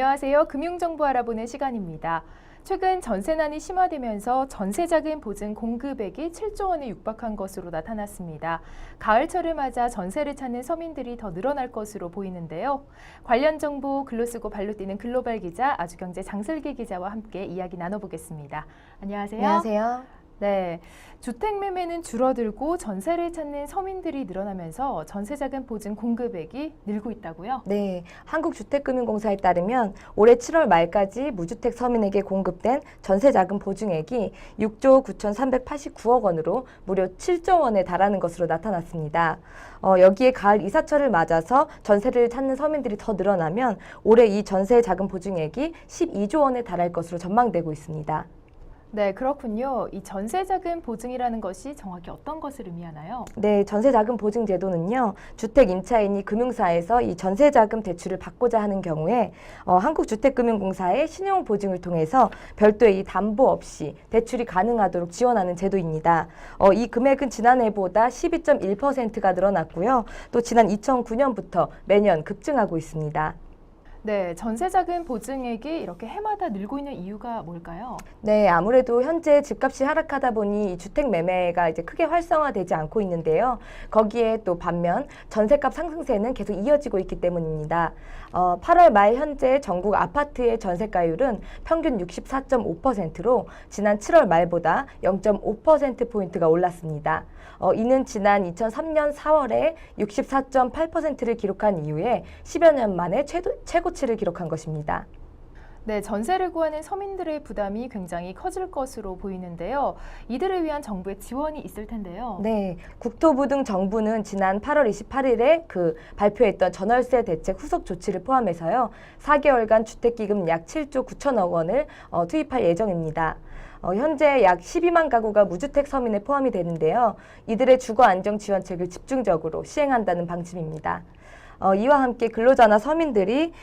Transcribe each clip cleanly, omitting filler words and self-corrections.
안녕하세요. 금융정보 알아보는 시간입니다. 최근 전세난이 심화되면서 전세자금 보증 공급액이 7조 원에 육박한 것으로 나타났습니다. 가을철을 맞아 전세를 찾는 서민들이 더 늘어날 것으로 보이는데요. 관련 정보 글로 쓰고 발로 뛰는 글로벌 기자 아주경제 장슬기 기자와 함께 이야기 나눠보겠습니다. 안녕하세요. 안녕하세요. 네, 주택 매매는 줄어들고 전세를 찾는 서민들이 늘어나면서 전세자금 보증 공급액이 늘고 있다고요? 네, 한국주택금융공사에 따르면 올해 7월 말까지 무주택 서민에게 공급된 전세자금 보증액이 6조 9,389억 원으로 무려 7조 원에 달하는 것으로 나타났습니다. 여기에 가을 이사철을 맞아서 전세를 찾는 서민들이 더 늘어나면 올해 이 전세자금 보증액이 12조 원에 달할 것으로 전망되고 있습니다. 네, 그렇군요. 이 전세자금 보증이라는 것이 정확히 어떤 것을 의미하나요? 네, 전세자금 보증 제도는요, 주택 임차인이 금융사에서 이 전세자금 대출을 받고자 하는 경우에 한국주택금융공사의 신용보증을 통해서 별도의 이 담보 없이 대출이 가능하도록 지원하는 제도입니다. 이 금액은 지난해보다 12.1%가 늘어났고요. 또 지난 2009년부터 매년 급증하고 있습니다. 네, 전세자금 보증액이 이렇게 해마다 늘고 있는 이유가 뭘까요? 네, 아무래도 현재 집값이 하락하다 보니 이 주택 매매가 이제 크게 활성화되지 않고 있는데요. 거기에 또 반면 전세값 상승세는 계속 이어지고 있기 때문입니다. 8월 말 현재 전국 아파트의 전세가율은 평균 64.5%로 지난 7월 말보다 0.5%포인트가 올랐습니다. 이는 지난 2003년 4월에 64.8%를 기록한 이후에 10여 년 만에 최고치를 기록한 것입니다. 네, 전세를 구하는 서민들의 부담이 굉장히 커질 것으로 보이는데요. 이들을 위한 정부의 지원이 있을 텐데요. 네, 국토부 등 정부는 지난 8월 28일에 발표했던 전월세 대책 후속 조치를 포함해서요, 4개월간 주택기금 약 7조 9천억 원을 투입할 예정입니다. 현재 약 12만 가구가 무주택 서민에 포함이 되는데요. 이들의 주거 안정 지원책을 집중적으로 시행한다는 방침입니다. 이와 함께 근로자나 서민들이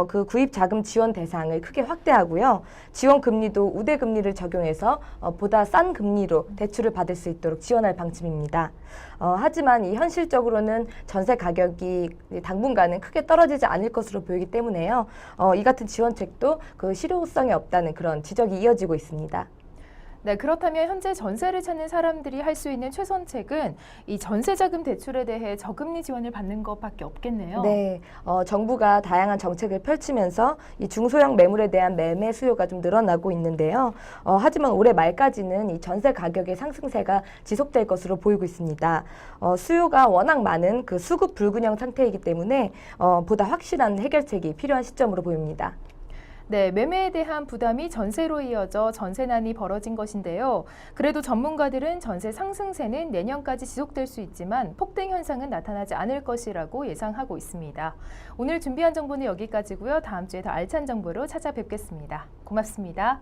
그 구입 자금 지원 대상을 크게 확대하고요. 지원 금리도 우대 금리를 적용해서 보다 싼 금리로 대출을 받을 수 있도록 지원할 방침입니다. 하지만 이 현실적으로는 전세 가격이 당분간은 크게 떨어지지 않을 것으로 보이기 때문에요. 이 같은 지원책도 그 실효성이 없다는 그런 지적이 이어지고 있습니다. 네, 그렇다면 현재 전세를 찾는 사람들이 할 수 있는 최선책은 이 전세자금 대출에 대해 저금리 지원을 받는 것밖에 없겠네요. 네, 정부가 다양한 정책을 펼치면서 이 중소형 매물에 대한 매매 수요가 좀 늘어나고 있는데요. 하지만 올해 말까지는 이 전세 가격의 상승세가 지속될 것으로 보이고 있습니다. 수요가 워낙 많은 그 수급 불균형 상태이기 때문에 보다 확실한 해결책이 필요한 시점으로 보입니다. 네, 매매에 대한 부담이 전세로 이어져 전세난이 벌어진 것인데요. 그래도 전문가들은 전세 상승세는 내년까지 지속될 수 있지만 폭등 현상은 나타나지 않을 것이라고 예상하고 있습니다. 오늘 준비한 정보는 여기까지고요. 다음 주에 더 알찬 정보로 찾아뵙겠습니다. 고맙습니다.